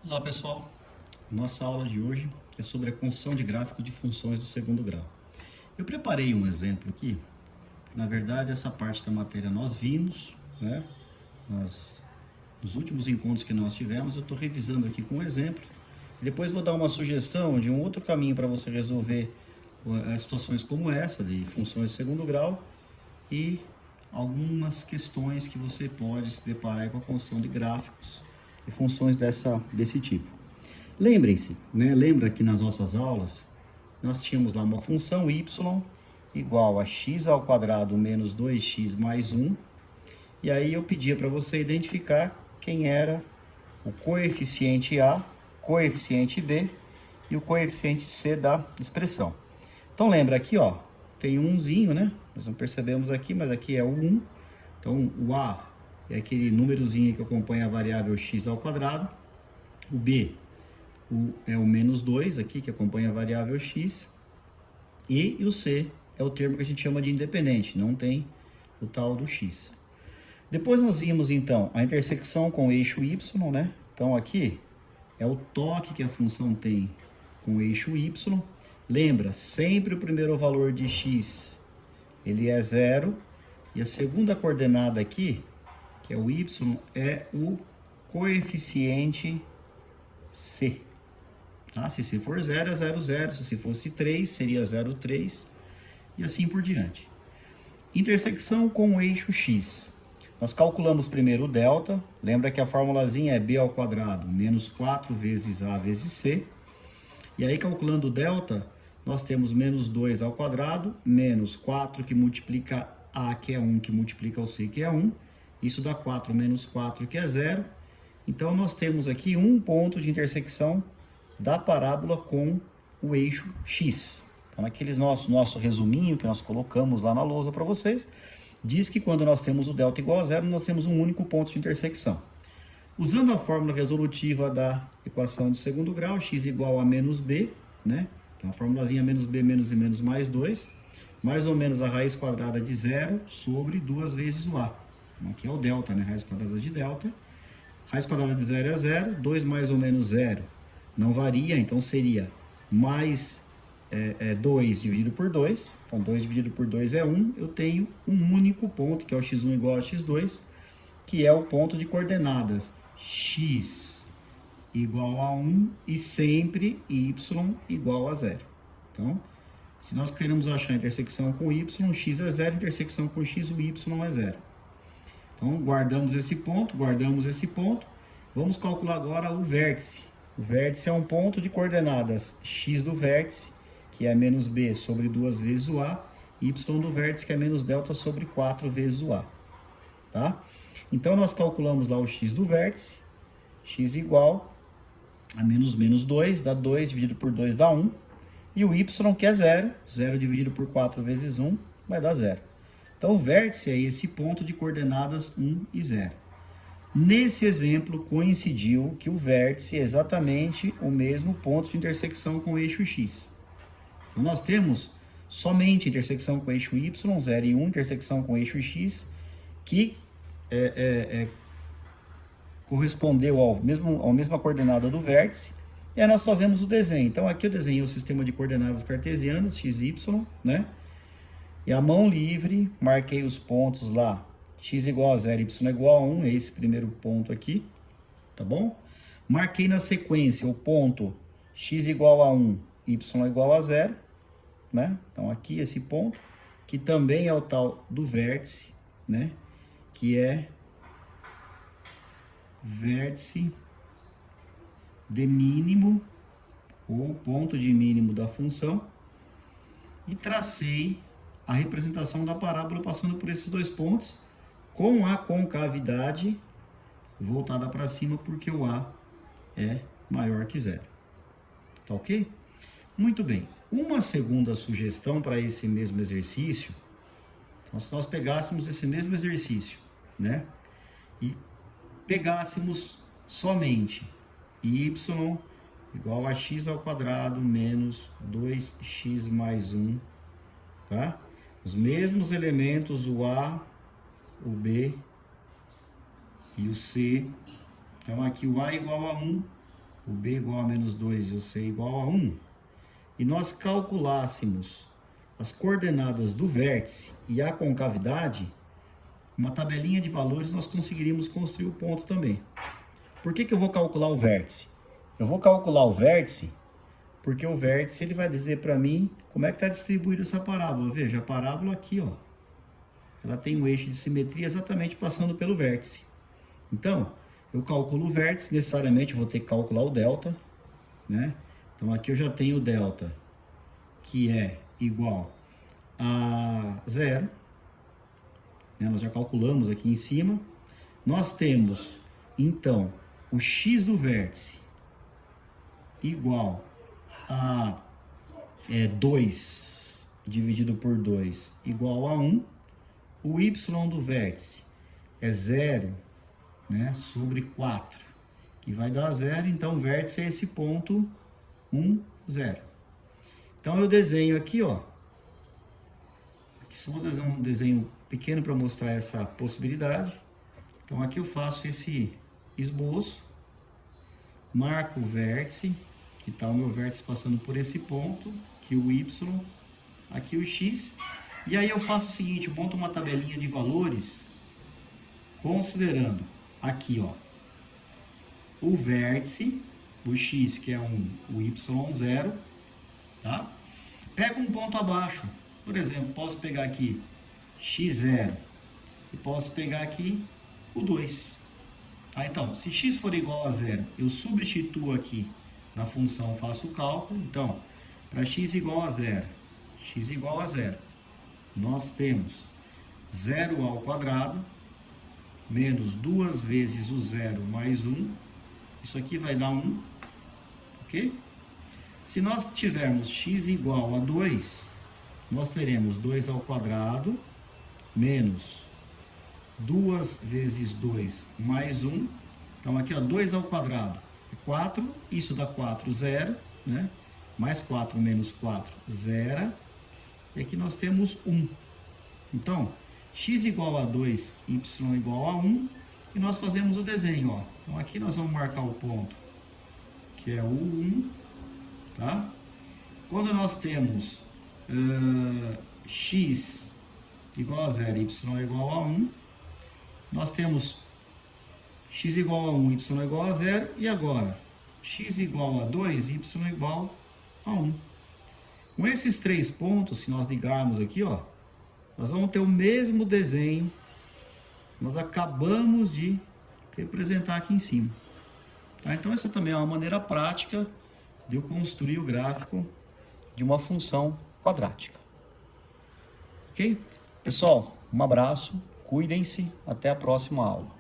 Olá pessoal, nossa aula de hoje é sobre a construção de gráfico de funções do segundo grau. Eu preparei um exemplo aqui, na verdade essa parte da matéria nós vimos, né? Nos últimos encontros que nós tivemos, eu estou revisando aqui com um exemplo. E depois vou dar uma sugestão de um outro caminho para você resolver situações como essa, de funções de segundo grau, e algumas questões que você pode se deparar com a construção de gráficos e funções desse tipo. Lembrem-se, né? Lembra que nas nossas aulas nós tínhamos lá uma função y igual a x ao quadrado menos 2x mais 1. E aí eu pedia para você identificar quem era o coeficiente a, coeficiente b e o coeficiente c da expressão. Então lembra aqui, ó, tem um umzinho, né? Nós não percebemos aqui, mas aqui é o 1. Então o a é aquele númerozinho que acompanha a variável x ao quadrado. O b é o menos 2 aqui, que acompanha a variável x. E o c é o termo que a gente chama de independente, não tem o tal do x. Depois nós vimos, então, a intersecção com o eixo y, né? Então aqui é o toque que a função tem com o eixo y. Lembra, sempre o primeiro valor de x, ele é 0. E a segunda coordenada aqui, que é o y, é o coeficiente c. Tá? Se c for 0, é 0, 0. Se fosse 3, seria 0, 3. E assim por diante. Intersecção com o eixo x. Nós calculamos primeiro o delta. Lembra que a formulazinha é b ao quadrado menos 4 vezes a vezes c. E aí, calculando o delta, nós temos menos 2 ao quadrado, menos 4 que multiplica a, que é 1, que multiplica o c, que é 1. Isso dá 4 menos 4, que é 0. Então, nós temos aqui um ponto de intersecção da parábola com o eixo x. Então, aquele nosso resuminho que nós colocamos lá na lousa para vocês, diz que quando nós temos o delta igual a 0, nós temos um único ponto de intersecção. Usando a fórmula resolutiva da equação do segundo grau, x igual a menos b, né? Então, a formulazinha menos b menos e menos mais 2, mais ou menos a raiz quadrada de 0 sobre 2 vezes o a. Então, aqui é o delta, né? Raiz quadrada de delta. Raiz quadrada de 0 é 0, 2 mais ou menos 0 não varia, então seria mais 2 dividido por 2. Então, 2 dividido por 2 é 1. Eu tenho um único ponto, que é o x1 igual a x2, que é o ponto de coordenadas x igual a 1 e sempre y igual a 0. Então, se nós queremos achar a intersecção com y, x é 0, intersecção com x, o y é 0. Então, guardamos esse ponto. Vamos calcular agora o vértice. O vértice é um ponto de coordenadas x do vértice, que é menos b sobre 2 vezes o a, e y do vértice, que é menos delta sobre 4 vezes o a. Tá? Então, nós calculamos lá o x do vértice, x igual a menos 2, dá 2 dividido por 2 dá 1, e o y, que é 0, 0 dividido por 4 vezes 1 vai dar 0. Então, o vértice é esse ponto de coordenadas 1 e 0. Nesse exemplo, coincidiu que o vértice é exatamente o mesmo ponto de intersecção com o eixo x. Então, nós temos somente intersecção com o eixo y, 0 e 1, intersecção com o eixo x, que correspondeu à mesma coordenada do vértice. E aí nós fazemos o desenho. Então, aqui eu desenhei o sistema de coordenadas cartesianas, x, y, né? E a mão livre, marquei os pontos lá, x igual a 0, y igual a 1, é esse primeiro ponto aqui, tá bom? Marquei na sequência o ponto x igual a 1, y igual a 0, né? Então, aqui esse ponto, que também é o tal do vértice, né? Que é vértice de mínimo, ou ponto de mínimo da função, e tracei a representação da parábola passando por esses dois pontos, com a concavidade voltada para cima, porque o a é maior que 0. Tá ok? Muito bem. Uma segunda sugestão para esse mesmo exercício, então, se nós pegássemos esse mesmo exercício, né? E pegássemos somente y igual a x ao quadrado menos 2x mais 1, tá? Os mesmos elementos, o a, o b e o c. Então, aqui o a igual a 1 o B igual a menos 2 e o C igual a 1, e nós calculássemos as coordenadas do vértice e a concavidade, uma tabelinha de valores nós conseguiríamos construir o ponto também. Por que eu vou calcular o vértice? Eu vou calcular o vértice porque o vértice ele vai dizer para mim como é que está distribuída essa parábola. Veja, a parábola aqui, ó, ela tem um eixo de simetria exatamente passando pelo vértice. Então, eu calculo o vértice, necessariamente eu vou ter que calcular o delta, né? Então, aqui eu já tenho o delta, que é igual a 0. Né? Nós já calculamos aqui em cima. Nós temos, então, o x do vértice igual a 2 dividido por 2 igual a 1. O y do vértice é 0, né, sobre 4, que vai dar 0. Então, o vértice é esse ponto 1, 0. Então, eu desenho aqui, ó. Aqui só vou desenhar um desenho pequeno para mostrar essa possibilidade. Então, aqui eu faço esse esboço. Marco o vértice, que está o meu vértice passando por esse ponto. Aqui o y, aqui o x. E aí eu faço o seguinte, eu monto uma tabelinha de valores, considerando aqui, ó, o vértice, o x que é 1, o y 0, tá? Pego um ponto abaixo, por exemplo, posso pegar aqui x0 e posso pegar aqui o 2. Tá? Então, se x for igual a 0, eu substituo aqui na função, faço o cálculo. Então, para x igual a 0, x igual a 0, nós temos 0 ao quadrado menos 2 vezes o 0 mais 1. Isso aqui vai dar 1, ok? Se nós tivermos x igual a 2, nós teremos 2 ao quadrado menos 2 vezes 2 mais 1. Então, aqui, ó, 2 ao quadrado é 4. Isso dá 4, 0, né? Mais 4 menos 4, 0. E aqui nós temos 1. Então, x igual a 2, y igual a 1. E nós fazemos o desenho, ó. Então, aqui nós vamos marcar o ponto, que é o 1, tá? Quando nós temos x igual a 0, y igual a 1, nós temos x igual a 1, y igual a 0, e agora x igual a 2, y igual a 1. Com esses 3 pontos, se nós ligarmos aqui, ó, nós vamos ter o mesmo desenho que nós acabamos de representar aqui em cima. Tá? Então, essa também é uma maneira prática de eu construir o gráfico de uma função quadrática. Ok? Pessoal, um abraço, cuidem-se, até a próxima aula.